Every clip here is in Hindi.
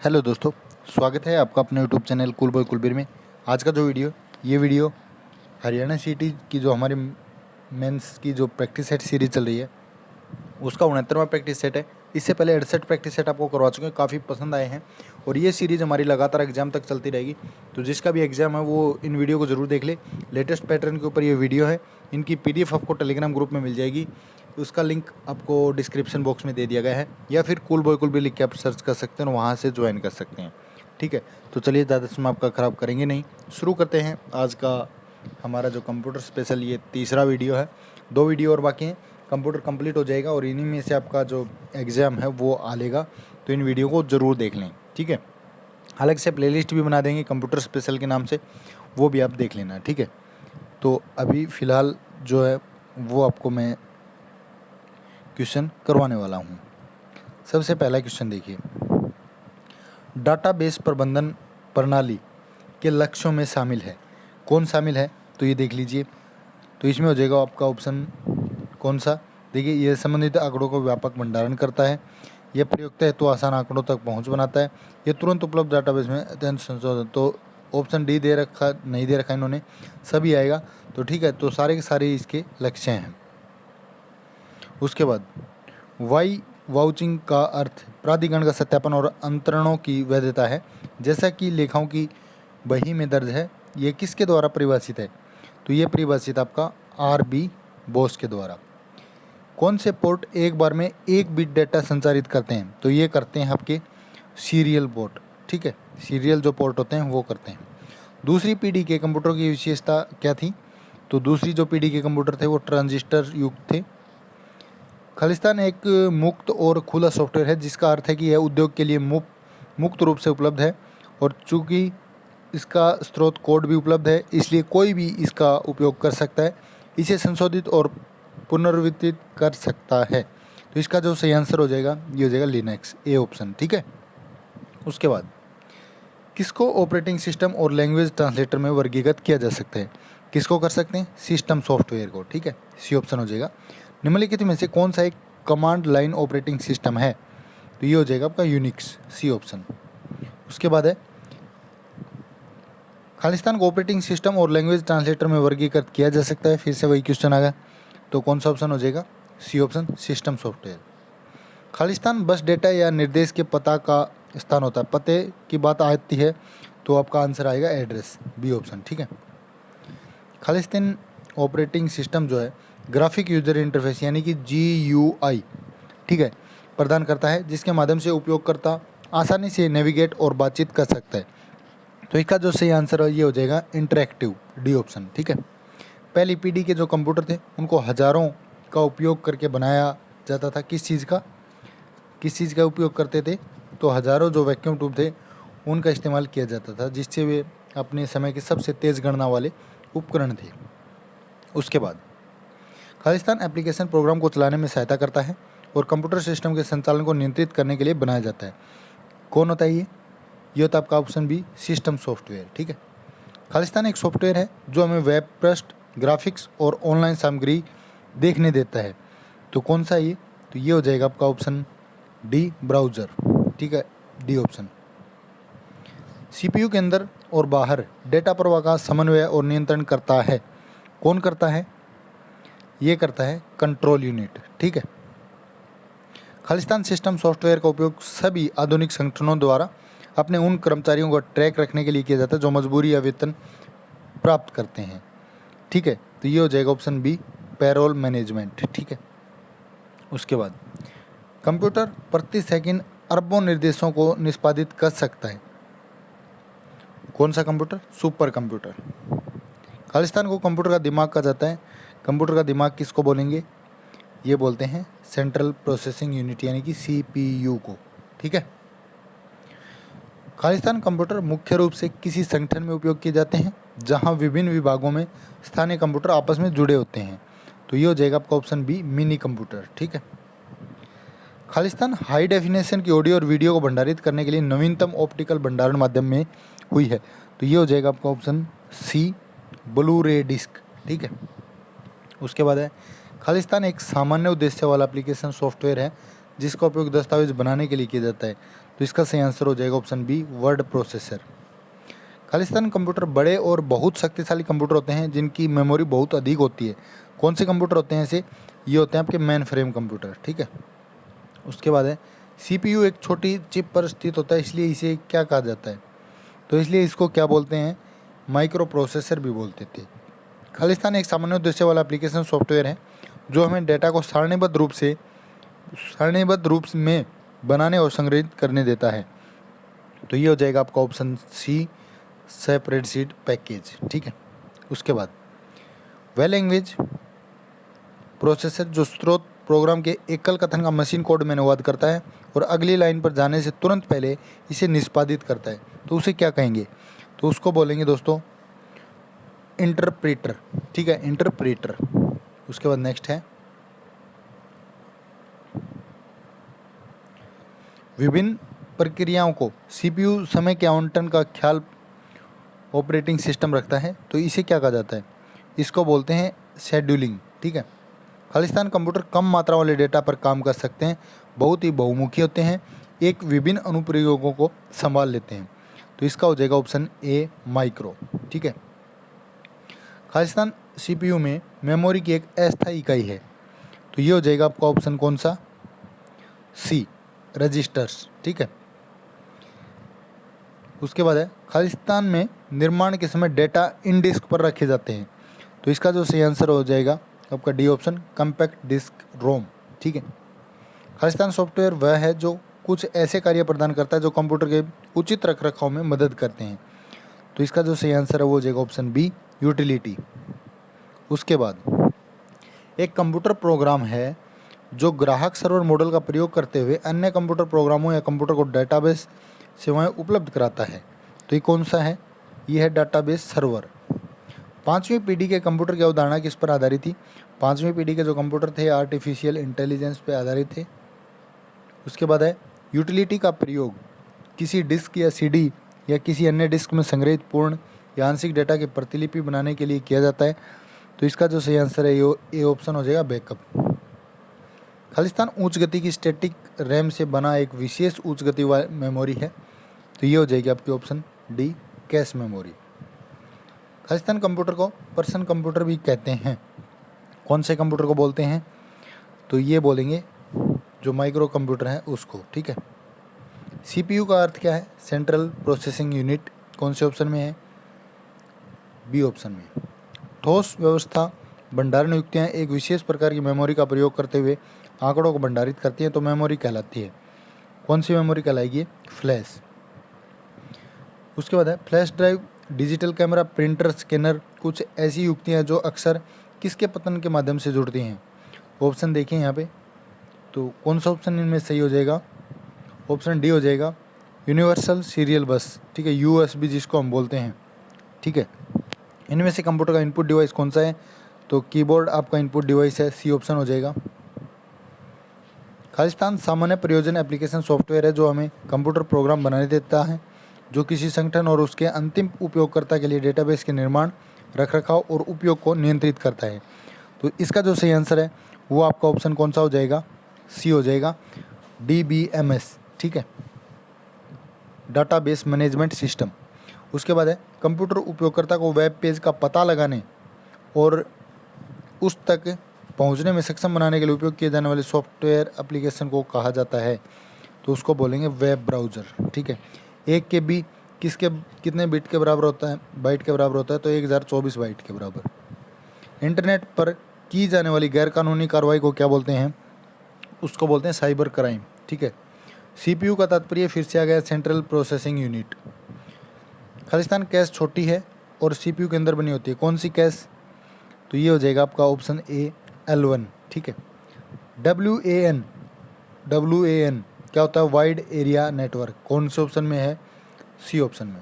हेलो दोस्तों, स्वागत है आपका अपने YouTube channel cool boy Kulbir में। आज का जो ये वीडियो हरियाणा सीटी की जो हमारे मेंस की जो प्रैक्टिस सेट सीरीज चल रही है उसका 69वां प्रैक्टिस सेट है। इससे पहले 68 प्रैक्टिस सेट आपको करवा चुके हैं, काफ़ी पसंद आए हैं और ये सीरीज़ हमारी लगातार एग्जाम तक चलती रहेगी। तो जिसका भी एग्जाम है वो इन वीडियो को ज़रूर देख ले। लेटेस्ट पैटर्न के ऊपर ये वीडियो है, इनकी PDF आपको टेलीग्राम ग्रुप में मिल जाएगी। उसका लिंक आपको डिस्क्रिप्शन बॉक्स में दे दिया गया है, या फिर कूल बॉय कुलबीर लिख के आप सर्च कर सकते हैं और वहाँ से ज्वाइन कर सकते हैं। ठीक है, तो चलिए ज़्यादा समय आपका ख़राब करेंगे नहीं, शुरू करते हैं आज का हमारा जो कंप्यूटर स्पेशल ये तीसरा वीडियो है। 2 वीडियो और बाकी हैं, कंप्यूटर कंप्लीट हो जाएगा और इन्हीं में से आपका जो एग्ज़ाम है वो आ लेगा। तो इन वीडियो को ज़रूर देख लें, ठीक है। हालांकि से प्लेलिस्ट भी बना देंगे कंप्यूटर स्पेशल के नाम से, वो भी आप देख लेना, ठीक है। तो अभी फ़िलहाल जो है वो आपको मैं क्वेश्चन करवाने वाला हूँ। सबसे पहला क्वेश्चन देखिए, डाटाबेस प्रबंधन प्रणाली के लक्ष्यों में शामिल है, कौन शामिल है? तो ये देख लीजिए। तो इसमें हो जाएगा आपका ऑप्शन कौन सा? देखिए, ये संबंधित आंकड़ों को व्यापक भंडारण करता है, यह प्रयुक्त है तो आसान आंकड़ों तक पहुंच बनाता है, ये तुरंत उपलब्ध डाटाबेस में अत्यंत संशोधन। तो ऑप्शन डी दे रखा, नहीं दे रखा इन्होंने, सभी आएगा। तो ठीक है, तो सारे के सारे इसके लक्ष्य हैं। उसके बाद वाई वाउचिंग का अर्थ प्राधिकरण का सत्यापन और अंतरणों की वैधता है, जैसा कि लेखाओं की बही में दर्ज है। ये किसके द्वारा परिभाषित है? तो ये परिभाषित आपका RB बोस के द्वारा। कौन से पोर्ट एक बार में 1 बिट डेटा संचारित करते हैं? तो ये करते हैं आपके सीरियल पोर्ट, ठीक है। सीरियल जो पोर्ट होते हैं वो करते हैं। दूसरी पीढ़ी के कंप्यूटर की विशेषता क्या थी? तो दूसरी जो पीढ़ी के कंप्यूटर थे वो ट्रांजिस्टर युक्त थे। खालिस्तान एक मुक्त और खुला सॉफ्टवेयर है, जिसका अर्थ है कि यह उद्योग के लिए मुक्त रूप से उपलब्ध है, और चूँकि इसका स्रोत कोड भी उपलब्ध है इसलिए कोई भी इसका उपयोग कर सकता है, इसे संशोधित और पुनर्वितरित कर सकता है। तो इसका जो सही आंसर हो जाएगा ये हो जाएगा लिनक्स, ए ऑप्शन, ठीक है। उसके बाद किसको ऑपरेटिंग सिस्टम और लैंग्वेज ट्रांसलेटर में वर्गीकृत किया जा सकता है? किसको कर सकते हैं? सिस्टम सॉफ्टवेयर को, ठीक है। सी ऑप्शन हो जाएगा। निम्नलिखित में से कौन सा एक कमांड लाइन ऑपरेटिंग सिस्टम है? तो ये हो जाएगा आपका यूनिक्स, सी ऑप्शन। उसके बाद है खालिस्तान को ऑपरेटिंग सिस्टम और लैंग्वेज ट्रांसलेटर में वर्गीकृत किया जा सकता है, फिर से वही क्वेश्चन आ गया। तो कौन सा ऑप्शन हो जाएगा? C option, system software. Khalistan बस डेटा या निर्देश के पता का स्थान होता है, पते की बात आती है तो आपका आंसर आएगा एड्रेस, बी ऑप्शन, ठीक है। खालिस्तान ऑपरेटिंग सिस्टम जो है ग्राफिक यूजर इंटरफेस यानी कि GUI, ठीक है, प्रदान करता है, जिसके माध्यम से उपयोगकर्ता आसानी से नेविगेट और बातचीत कर सकता है। तो इसका जो सही आंसर है ये हो जाएगा इंटरैक्टिव, डी ऑप्शन, ठीक है। पहली पीढ़ी के जो कंप्यूटर थे उनको हज़ारों का उपयोग करके बनाया जाता था। किस चीज़ का उपयोग करते थे? तो हज़ारों जो वैक्यूम ट्यूब थे उनका इस्तेमाल किया जाता था, जिससे वे अपने समय के सबसे तेज़ गणना वाले उपकरण थे। उसके बाद खालिस्तान एप्लीकेशन प्रोग्राम को चलाने में सहायता करता है और कंप्यूटर सिस्टम के संचालन को नियंत्रित करने के लिए बनाया जाता है। कौन होता है ये? होता है आपका ऑप्शन बी, सिस्टम सॉफ्टवेयर, ठीक है। खालिस्तान एक सॉफ्टवेयर है जो हमें वेब पृष्ठ, ग्राफिक्स और ऑनलाइन सामग्री देखने देता है। तो कौन सा ये? तो ये हो जाएगा आपका ऑप्शन डी, ब्राउज़र, ठीक है, डी ऑप्शन। CPU के अंदर और बाहर डेटा प्रवाह का समन्वय और नियंत्रण करता है, कौन करता है? ये करता है कंट्रोल यूनिट, ठीक है। खालिस्तान सिस्टम सॉफ्टवेयर का उपयोग सभी आधुनिक संगठनों द्वारा अपने उन कर्मचारियों का ट्रैक रखने के लिए किया जाता है जो मजबूरी या वेतन प्राप्त करते हैं, ठीक है। तो ये हो जाएगा ऑप्शन बी, पेरोल मैनेजमेंट, ठीक है। उसके बाद कंप्यूटर प्रति सेकंड अरबों निर्देशों को निष्पादित कर सकता है, कौन सा कंप्यूटर? Super computer. खालिस्तान को कंप्यूटर का दिमाग कहा जाता है। कंप्यूटर का दिमाग किसको बोलेंगे? ये बोलते हैं सेंट्रल प्रोसेसिंग यूनिट यानी कि CPU को, ठीक है। खालिस्तान कंप्यूटर मुख्य रूप से किसी संगठन में उपयोग किए जाते हैं जहां विभिन्न विभागों में स्थानीय कंप्यूटर आपस में जुड़े होते हैं। तो ये हो जाएगा आपका ऑप्शन बी, मिनी कंप्यूटर, ठीक है। खालिस्तान हाई डेफिनेशन की ऑडियो और वीडियो को भंडारित करने के लिए नवीनतम ऑप्टिकल भंडारण माध्यम में हुई है। तो ये हो जाएगा आपका ऑप्शन सी, ब्लू रे डिस्क, ठीक है। उसके बाद है खालिस्तान एक सामान्य उद्देश्य वाला एप्लीकेशन सॉफ्टवेयर है जिसका उपयोग दस्तावेज बनाने के लिए किया जाता है। तो इसका सही आंसर हो जाएगा option B, word processor. Khalistan computer बड़े और बहुत शक्तिशाली कंप्यूटर होते हैं जिनकी मेमोरी बहुत अधिक होती है। कौन से कंप्यूटर होते हैं ऐसे? ये होते हैं आपके मेन फ्रेम कंप्यूटर, ठीक है। उसके बाद है CPU एक छोटी चिप पर स्थित होता है, इसलिए इसे क्या कहा जाता है? तो इसलिए इसको क्या बोलते हैं? माइक्रो प्रोसेसर भी बोलते थे। खालिस्तान एक सामान्य उद्देश्य वाला एप्लीकेशन सॉफ्टवेयर है जो हमें डेटा को सारणीबद्ध रूप में बनाने और संग्रहित करने देता है। तो ये हो जाएगा आपका ऑप्शन सी, स्प्रेडशीट पैकेज, ठीक है। उसके बाद वेल लैंग्वेज प्रोसेसर जो स्रोत प्रोग्राम के एकल कथन का मशीन कोड में अनुवाद करता है और अगली लाइन पर जाने से तुरंत पहले इसे निष्पादित करता है, तो उसे क्या कहेंगे? तो उसको बोलेंगे दोस्तों इंटरप्रेटर, ठीक है, इंटरप्रेटर। उसके बाद नेक्स्ट है विभिन्न प्रक्रियाओं को CPU समय के आवंटन का ख्याल ऑपरेटिंग सिस्टम रखता है, तो इसे क्या कहा जाता है? इसको बोलते हैं शेड्यूलिंग, ठीक है। खालिस्तान कंप्यूटर कम मात्रा वाले डेटा पर काम कर सकते हैं, बहुत ही बहुमुखी होते हैं, एक विभिन्न अनुप्रयोगों को संभाल लेते हैं, तो इसका हो जाएगा ऑप्शन ए, माइक्रो, ठीक है। खालिस्तान CPU में मेमोरी की एक अस्थायी इकाई है, तो ये हो जाएगा आपका ऑप्शन कौन सा? सी, रजिस्टर्स, ठीक है। उसके बाद है खालिस्तान में निर्माण के समय डेटा इन डिस्क पर रखे जाते हैं, तो इसका जो सही आंसर हो जाएगा आपका डी ऑप्शन, कम्पैक्ट डिस्क रोम, ठीक है। खालिस्तान सॉफ्टवेयर वह है जो कुछ ऐसे कार्य प्रदान करता है जो कंप्यूटर के उचित रखरखाव में मदद करते हैं, तो इसका जो सही आंसर है वो हो जाएगा ऑप्शन बी, यूटिलिटी। उसके बाद एक कंप्यूटर प्रोग्राम है जो ग्राहक सर्वर मॉडल का प्रयोग करते हुए अन्य कंप्यूटर प्रोग्रामों या कंप्यूटर को डेटाबेस सेवाएं उपलब्ध कराता है, तो ये कौन सा है? ये है डेटाबेस सर्वर। 5वीं पीढ़ी के कंप्यूटर की अवधारणा किस पर आधारित थी? 5वीं पीढ़ी के जो कंप्यूटर थे आर्टिफिशियल इंटेलिजेंस पे आधारित थे। उसके बाद है यूटिलिटी का प्रयोग किसी डिस्क या CD या किसी अन्य डिस्क में संग्रहित पूर्ण या आंशिक डेटा की प्रतिलिपि बनाने के लिए किया जाता है, तो इसका जो सही आंसर है ये ऑप्शन हो जाएगा, बैकअप। खालिस्तान उच्च गति की स्टैटिक रैम से बना एक विशेष उच्च गति वाली मेमोरी है, तो ये हो जाएगी आपकी option D, cache memory. Khalistan computer को पर्सनल कंप्यूटर भी कहते हैं। कौन से कंप्यूटर को बोलते हैं? तो ये बोलेंगे जो माइक्रो कंप्यूटर है उसको, ठीक है। CPU का अर्थ क्या है? Central processing unit. कौन से ऑप्शन में है? बी ऑप्शन में। ठोस व्यवस्था भंडारण युक्तियाँ एक विशेष प्रकार की मेमोरी का प्रयोग करते हुए आंकड़ों को भंडारित करती हैं, तो मेमोरी कहलाती है। कौन सी मेमोरी कहलाएगी? फ्लैश। उसके बाद है flash drive, digital camera, printer, scanner, कुछ ऐसी युक्तियाँ हैं जो अक्सर किसके पतन के माध्यम से जुड़ती हैं? ऑप्शन देखिए यहाँ पे, तो कौन सा ऑप्शन इनमें सही हो जाएगा? ऑप्शन डी हो जाएगा, यूनिवर्सल सीरियल बस, ठीक है, USB जिसको हम बोलते हैं, ठीक है। इनमें से कंप्यूटर का इनपुट डिवाइस कौन सा है? तो कीबोर्ड आपका इनपुट डिवाइस है, सी ऑप्शन हो जाएगा। खालिस्तान सामान्य प्रयोजन एप्लीकेशन सॉफ्टवेयर है जो हमें कंप्यूटर प्रोग्राम बनाने देता है जो किसी संगठन और उसके अंतिम उपयोगकर्ता के लिए डेटाबेस के निर्माण, रखरखाव और उपयोग को नियंत्रित करता है, तो इसका जो सही आंसर है वो आपका ऑप्शन कौन सा हो जाएगा? सी हो जाएगा, DBMS, ठीक है, डाटाबेस मैनेजमेंट सिस्टम। उसके बाद है कंप्यूटर उपयोगकर्ता को वेब पेज का पता लगाने और उस तक पहुंचने में सक्षम बनाने के लिए उपयोग किए जाने वाले सॉफ्टवेयर एप्लीकेशन को कहा जाता है, तो उसको बोलेंगे वेब ब्राउज़र, ठीक है। 1 KB कितने बिट के बराबर होता है? बाइट के बराबर होता है, तो 1024 बाइट के बराबर। इंटरनेट पर की जाने वाली गैरकानूनी कार्रवाई को क्या बोलते हैं? उसको बोलते हैं साइबर क्राइम, ठीक है। CPU का तात्पर्य फिर से आ गया central processing unit. Khalistan cash छोटी है और CPU के अंदर बनी होती है, कौन सी कैश? तो ये हो जाएगा आपका ऑप्शन ए, L1, ठीक है। WAN क्या होता है? वाइड एरिया नेटवर्क, कौन से ऑप्शन में है? सी ऑप्शन में।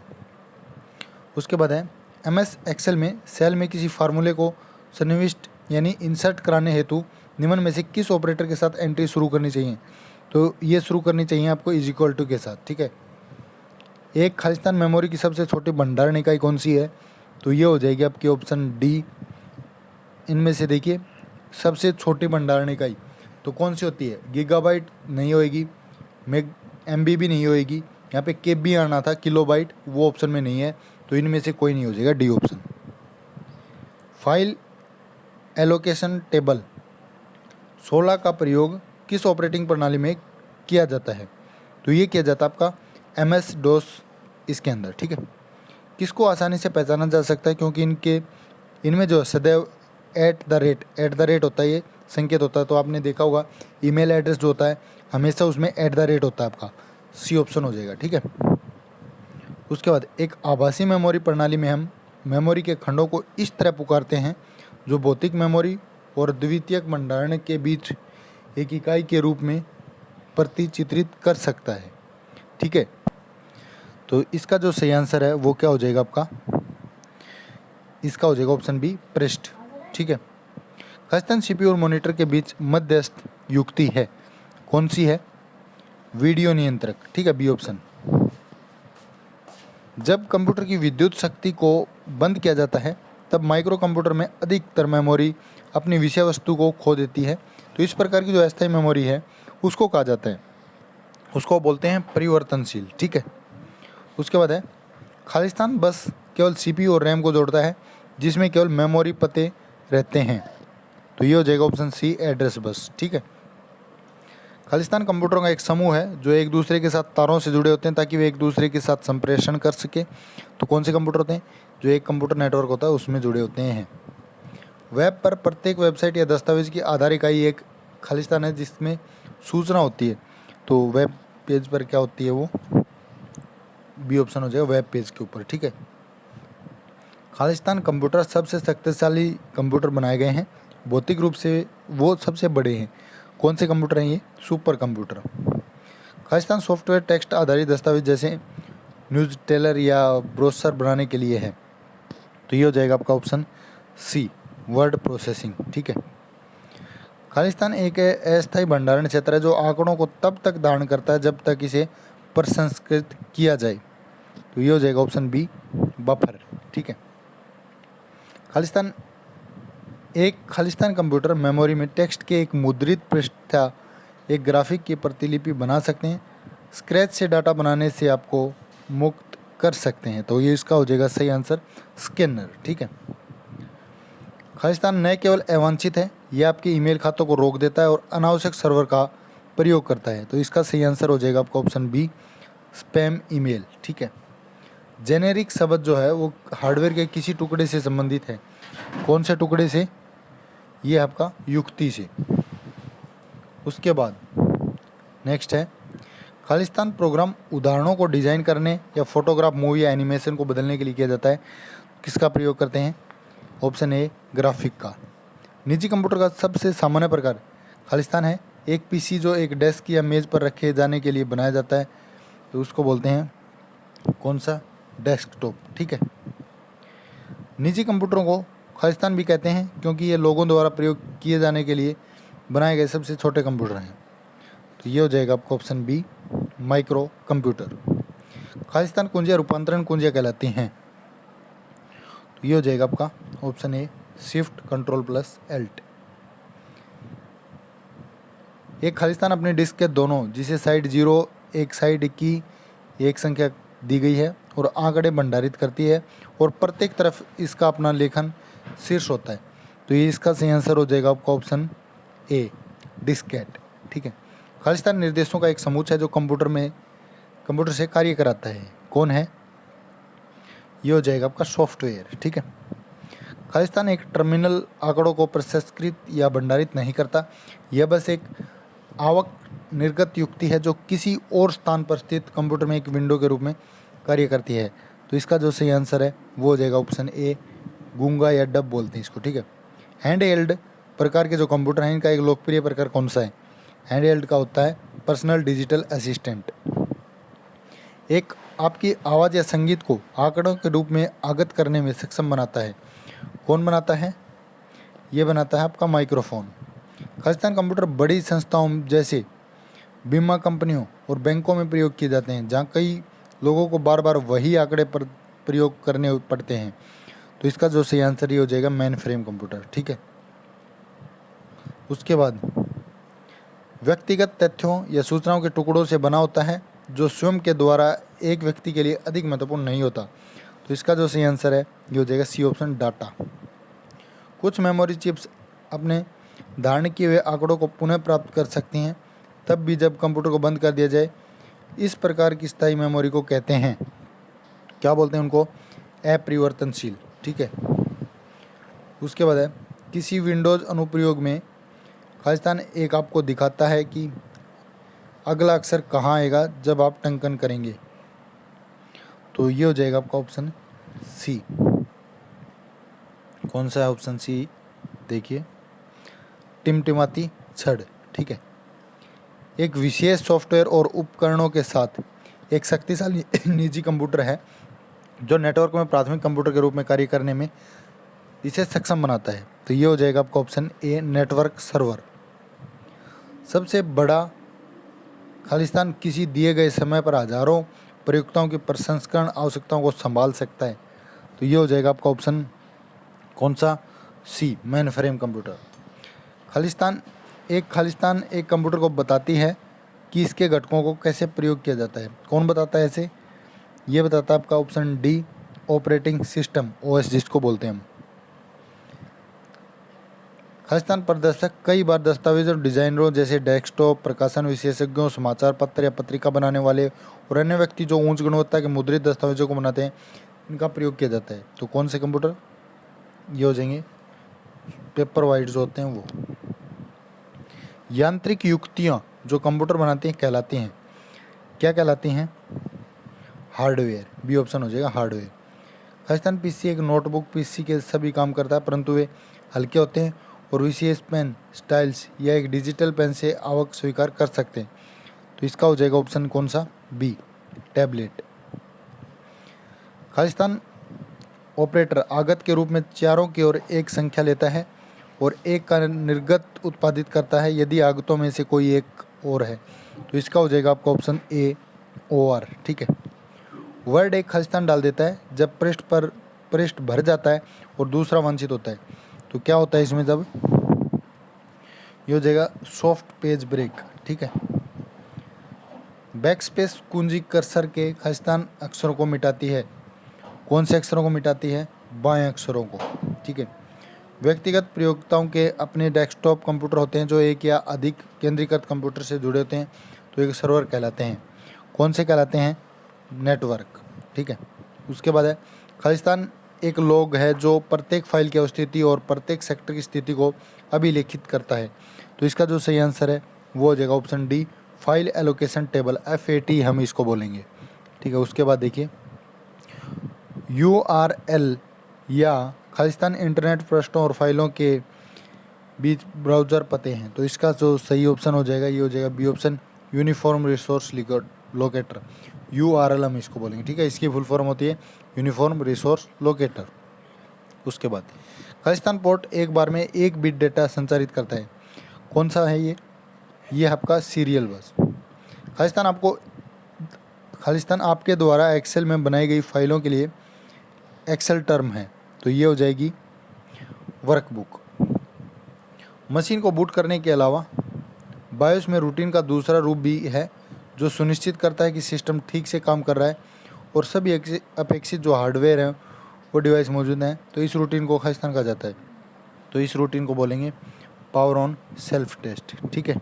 उसके बाद है MS एक्सेल में सेल में किसी फार्मूले को सन्निविष्ट यानी इंसर्ट कराने हेतु निम्न में से किस ऑपरेटर के साथ एंट्री शुरू करनी चाहिए? तो ये शुरू करनी चाहिए आपको इज इक्वल टू के साथ, ठीक है। एक खालिस्तान मेमोरी की सबसे छोटी भंडारण इकाई कौन सी है? तो ये हो जाएगी आपकी ऑप्शन डी। इनमें से देखिए सबसे छोटी भंडारण इकाई तो कौन सी होती है? गीगाबाइट नहीं होएगी, MB भी नहीं होएगी, यहाँ पे KB आना था, किलोबाइट, वो ऑप्शन में नहीं है, तो इनमें से कोई नहीं हो जाएगा, D option. File allocation table 16 का प्रयोग किस ऑपरेटिंग प्रणाली में किया जाता है? तो ये किया जाता है आपका MS DOS इसके अंदर, ठीक है। किसको आसानी से पहचाना जा सकता है, क्योंकि इनमें जो सदैव एट द रेट होता है, ये संकेत होता है। तो आपने देखा होगा ईमेल एड्रेस जो होता है हमेशा उसमें @ होता है, आपका C ऑप्शन हो जाएगा, ठीक है। उसके बाद एक आभासी मेमोरी प्रणाली में हम मेमोरी के खंडों को इस तरह पुकारते हैं जो भौतिक मेमोरी और द्वितीयक भंडारण के बीच एक इकाई के रूप में प्रतिचित्रित कर सकता है, ठीक है। तो इसका जो सही आंसर है वो क्या हो जाएगा आपका, इसका हो जाएगा ऑप्शन बी, पृष्ठ, ठीक है। खालिस्तान CPU और मॉनिटर के बीच मध्यस्थ युक्ति है, कौन सी है? वीडियो नियंत्रक, ठीक है, बी ऑप्शन। जब कंप्यूटर की विद्युत शक्ति को बंद किया जाता है तब माइक्रो कंप्यूटर में अधिकतर मेमोरी अपनी विषय वस्तु को खो देती है। तो इस प्रकार की जो अस्थायी मेमोरी है उसको कहा जाता है, उसको बोलते हैं परिवर्तनशील, ठीक है। उसके बाद है खालिस्तान बस केवल CPU और RAM को जोड़ता है जिसमें केवल मेमोरी पते रहते हैं। तो ये हो जाएगा ऑप्शन सी, एड्रेस बस, ठीक है। खालिस्तान कंप्यूटरों का एक समूह है जो एक दूसरे के साथ तारों से जुड़े होते हैं ताकि वे एक दूसरे के साथ संप्रेषण कर सके। तो कौन से कंप्यूटर होते हैं? जो एक कंप्यूटर नेटवर्क होता है उसमें जुड़े होते हैं। वेब पर प्रत्येक वेबसाइट या दस्तावेज की आधार इकाई एक खालिस्तान है जिसमें सूचना होती है। तो वेब पेज पर क्या होती है वो, बी ऑप्शन हो जाएगा, वेब पेज के ऊपर, ठीक है। खालिस्तान कंप्यूटर सबसे शक्तिशाली कंप्यूटर बनाए गए हैं, भौतिक रूप से वो सबसे बड़े हैं। कौन से कंप्यूटर हैं ये? Super computer. Khalistan software text आधारित दस्तावेज जैसे न्यूज़ टेलर या ब्रोशर बनाने के लिए है। तो ये हो जाएगा आपका ऑप्शन सी, वर्ड प्रोसेसिंग, ठीक है। खालिस्तान एक अस्थायी भंडारण क्षेत्र है जो आंकड़ों को तब तक धारण करता है जब तक इसे प्रसंस्कृत किया जाए। तो ये हो जाएगा ऑप्शन बी, बफर, ठीक है। खालिस्तान कंप्यूटर मेमोरी में टेक्स्ट के एक मुद्रित पृष्ठ या एक ग्राफिक की प्रतिलिपि बना सकते हैं। स्क्रैच से डाटा बनाने से आपको मुक्त कर सकते हैं। तो ये इसका हो जाएगा सही आंसर, स्कैनर, ठीक है। खालिस्तान न केवल अवांछित है, यह आपके ईमेल खातों को रोक देता है और अनावश्यक सर्वर का प्रयोग करता है। तो इसका सही आंसर हो जाएगा आपका ऑप्शन बी, स्पैम ईमेल, ठीक है। जेनेरिक शब्द जो है वो हार्डवेयर के किसी टुकड़े से संबंधित है। कौन से टुकड़े से? ये आपका युक्ति से। उसके बाद नेक्स्ट है खालिस्तान प्रोग्राम उदाहरणों को डिजाइन करने या फोटोग्राफ, मूवी या एनिमेशन को बदलने के लिए किया जाता है। किसका प्रयोग करते हैं? ऑप्शन ए, ग्राफिक का। निजी कंप्यूटर का सबसे सामान्य प्रकार खालिस्तान है। एक PC जो एक डेस्क या मेज पर रखे जाने के लिए बनाया जाता है, तो उसको बोलते हैं कौन सा? डेस्कटॉप, ठीक है। निजी कंप्यूटरों को खालिस्तान भी कहते हैं क्योंकि ये लोगों द्वारा प्रयोग किए जाने के लिए बनाए गए सबसे छोटे कंप्यूटर हैं। तो ये हो जाएगा आपका option B, micro computer. Khalistan कुंजियाँ रूपांतरण कुंजियाँ कहलाती हैं। तो ये हो जाएगा आपका option A, shift control plus Alt. एक खालिस्तान अपने डिस्क के दोनों, जिसे साइड 0 एक साइड की एक संख्या दी गई है और आंकड़े भंडारित करती है और प्रत्येक तरफ इसका अपना लेखन शीर्ष होता है। तो ये इसका सही आंसर हो जाएगा आपका ऑप्शन ए, डिस्केट, ठीक है। खालिस्तान निर्देशों का एक समूह है जो कंप्यूटर से कार्य कराता है। कौन है? ये हो जाएगा आपका सॉफ्टवेयर, ठीक है। खालिस्तान एक टर्मिनल आंकड़ों को प्रसंस्कृत या भंडारित नहीं करता। यह बस एक आवक निर्गत युक्ति है जो किसी और स्थान पर स्थित कंप्यूटर में एक विंडो के रूप में कार्य करती है। तो इसका जो सही आंसर है वो हो जाएगा ऑप्शन ए, गूंगा या डब बोलते हैं इसको, ठीक है। हैंड हेल्ड प्रकार के जो कंप्यूटर हैं इनका एक लोकप्रिय प्रकार कौन सा है? हैंड हेल्ड का होता है पर्सनल डिजिटल असिस्टेंट। एक आपकी आवाज़ या संगीत को आंकड़ों के रूप में आगत करने में सक्षम बनाता है। कौन बनाता है? ये बनाता है आपका माइक्रोफोन। खालिस्तान कंप्यूटर बड़ी संस्थाओं जैसे बीमा कंपनियों और बैंकों में प्रयोग किए जाते हैं जहाँ कई लोगों को बार बार वही आंकड़े पर प्रयोग करने पड़ते हैं। तो इसका जो सही आंसर ये हो जाएगा मेन फ्रेम कंप्यूटर, ठीक है। उसके बाद व्यक्तिगत तथ्यों या सूचनाओं के टुकड़ों से बना होता है। जो स्वयं के द्वारा एक व्यक्ति के लिए अधिक महत्वपूर्ण नहीं होता। तो इसका जो सही आंसर है ये हो जाएगा सी ऑप्शन, डाटा। कुछ मेमोरी चिप्स अपने धारण किए हुए आंकड़ों को पुनः प्राप्त कर सकती हैं, तब भी जब कंप्यूटर को बंद कर दिया जाए। इस प्रकार की स्थायी मेमोरी को कहते हैं, क्या बोलते हैं उनको, अपरिवर्तनशील। ठीक है। उसके बाद है, किसी विंडोज़ अनुप्रयोग में खालिस्तान एक आपको दिखाता है कि अगला अक्षर कहाँ आएगा जब आप टंकन करेंगे। तो ये हो जाएगा आपका ऑप्शन सी। कौन सा है ऑप्शन सी, देखिए, टिमटिमाती छड़। ठीक है। एक विशेष सॉफ्टवेयर और उपकरणों के साथ एक शक्तिशाली निजी कंप्यूटर है जो नेटवर्क में प्राथमिक कंप्यूटर के रूप में कार्य करने में इसे सक्षम बनाता है। तो ये हो जाएगा आपका ऑप्शन ए, नेटवर्क सर्वर। सबसे बड़ा खालिस्तान किसी दिए गए समय पर हजारों प्रयुक्ताओं की प्रसंस्करण आवश्यकताओं को संभाल सकता है। तो ये हो जाएगा आपका ऑप्शन कौन सा, सी, मेन फ्रेम कंप्यूटर। खालिस्तान एक कंप्यूटर को बताती है कि इसके घटकों को कैसे प्रयोग किया जाता है। कौन बताता है ऐसे, ये बताता है आपका option D, operating system, OS जिसको बोलते हैं हम। खालिस्तान प्रदर्शक कई बार दस्तावेज और डिजाइनरों जैसे डेस्कटॉप, प्रकाशन विशेषज्ञों, समाचार पत्र या पत्रिका बनाने वाले और अन्य व्यक्ति जो उच्च गुणवत्ता के मुद्रित दस्तावेजों को बनाते हैं, इनका प्रयोग किया जाता है। तो कौन से कंप्यूटर, ये हो जाएंगे पेपर वाइट जो होते हैं वो। यांत्रिक युक्तियाँ जो कंप्यूटर बनाते हैं कहलाती हैं, क्या कहलाती हैं, हार्डवेयर। बी ऑप्शन हो जाएगा, हार्डवेयर। खालिस्तान पीसी एक नोटबुक पीसी के सभी काम करता है, परंतु वे हल्के होते हैं और विशेष पेन, स्टाइल्स या एक डिजिटल पेन से आवक स्वीकार कर सकते हैं। तो इसका हो जाएगा ऑप्शन कौन सा, बी, टैबलेट। खालिस्तान ऑपरेटर आगत के रूप में चारों की ओर एक संख्या लेता है और एक का निर्गत उत्पादित करता है यदि आगतों में से कोई एक और है। तो इसका हो जाएगा आपका ऑप्शन ए, OR। ठीक है। वर्ड एक खालिस्तान डाल देता है जब पृष्ठ भर जाता है और दूसरा वांछित होता है। तो क्या होता है इसमें, जब ये हो जाएगा सॉफ्ट पेज ब्रेक। ठीक है। बैकस्पेस कुंजी कर्सर के खालिस्तान अक्षरों को मिटाती है। कौन से अक्षरों को मिटाती है, बाएं अक्षरों को। ठीक है। व्यक्तिगत प्रयोगताओं के अपने डेस्कटॉप कंप्यूटर होते हैं जो एक या अधिक केंद्रीकृत कंप्यूटर से जुड़े होते हैं, तो एक सर्वर कहलाते हैं। कौन से कहलाते हैं, नेटवर्क। ठीक है। उसके बाद है, खालिस्तान एक लॉग है जो प्रत्येक फाइल की स्थिति और प्रत्येक सेक्टर की स्थिति को अभिलेखित करता है। तो इसका जो सही आंसर है वो हो जाएगा option D, file allocation table, FAT हम इसको बोलेंगे। ठीक है। उसके बाद देखिए, URL या खालिस्तान इंटरनेट पृष्ठों और फाइलों के बीच ब्राउज़र पते हैं। तो इसका जो सही ऑप्शन हो जाएगा ये हो जाएगा B option, uniform resource locator, URL हम इसको बोलेंगे। ठीक है। इसकी फुल फॉर्म होती है यूनिफॉर्म रिसोर्स लोकेटर। उसके बाद खालिस्तान पोर्ट एक बार में 1 बिट डेटा संचारित करता है। कौन सा है ये आपका सीरियल बस। खालिस्तान आपके द्वारा एक्सेल में बनाई गई फाइलों के लिए एक्सेल टर्म है। तो ये हो जाएगी वर्कबुक। मशीन को बूट करने के अलावा बायोस में रूटीन का दूसरा रूप भी है जो सुनिश्चित करता है कि सिस्टम ठीक से काम कर रहा है और सभी अपेक्षित जो हार्डवेयर हैं वो डिवाइस मौजूद हैं। तो इस रूटीन को खालिस्तान कहा जाता है। तो इस रूटीन को बोलेंगे पावर ऑन सेल्फ टेस्ट। ठीक है।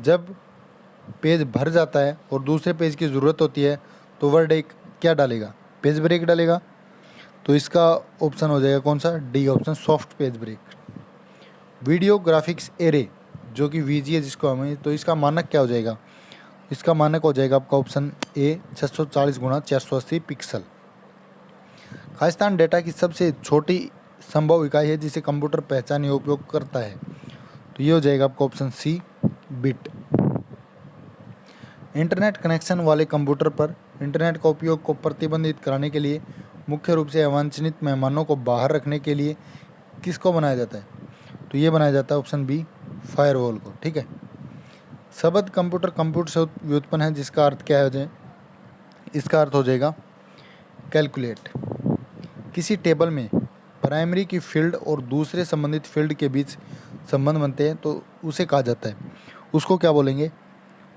जब पेज भर जाता है और दूसरे पेज की ज़रूरत होती है तो वर्ड एक क्या डालेगा, पेज ब्रेक डालेगा। तो इसका ऑप्शन हो जाएगा कौन सा, D option, soft page break. Video graphics array जो कि VGA जिसको हमें, तो इसका मानक क्या हो जाएगा, इसका मानक हो जाएगा आपका option A, 640x480 pixel. Khalistan data की सबसे छोटी संभव इकाई है जिसे कंप्यूटर पहचान या उपयोग करता है। तो ये हो जाएगा आपका option C, bit. Internet connection वाले कंप्यूटर पर इंटरनेट का उपयोग को प्रतिबंधित कराने के लिए, मुख्य रूप से अवांछनीय मेहमानों को बाहर रखने के लिए किसको बनाया जाता है। तो ये बनाया जाता है ऑप्शन बी, फायरवॉल को। ठीक है। शब्द कंप्यूटर से व्युत्पन्न है जिसका अर्थ क्या है, इसका अर्थ हो जाएगा कैलकुलेट। किसी टेबल में प्राइमरी की फील्ड और दूसरे संबंधित फील्ड के बीच संबंध बनते हैं तो उसे कहा जाता है, उसको क्या बोलेंगे,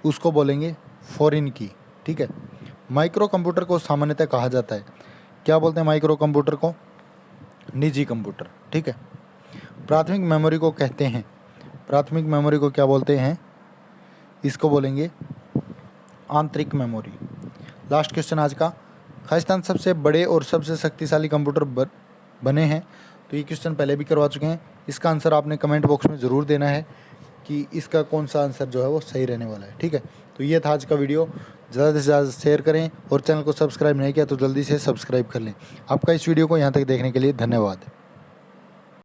उसको बोलेंगे फॉरेन की, ठीक है। माइक्रो कंप्यूटर को सामान्यतः कहा जाता है, क्या बोलते हैं माइक्रो कंप्यूटर को? निजी कंप्यूटर, ठीक है। प्राथमिक मेमोरी को कहते हैं, प्राथमिक मेमोरी को क्या बोलते हैं? इसको बोलेंगे आंतरिक मेमोरी। लास्ट क्वेश्चन आज का, खालिस्तान सबसे बड़े और सबसे शक्तिशाली कंप्यूटर बने हैं। तो ये क्वेश्चन पहले भी करवा चुके हैं, इसका आंसर आपने कमेंट बॉक्स में ज़रूर देना है कि इसका कौन सा आंसर जो है वो सही रहने वाला है, ठीक है। तो ये था आज का वीडियो, ज़्यादा से ज़्यादा शेयर करें और चैनल को सब्सक्राइब नहीं किया तो जल्दी से सब्सक्राइब कर लें। आपका इस वीडियो को यहाँ तक देखने के लिए धन्यवाद।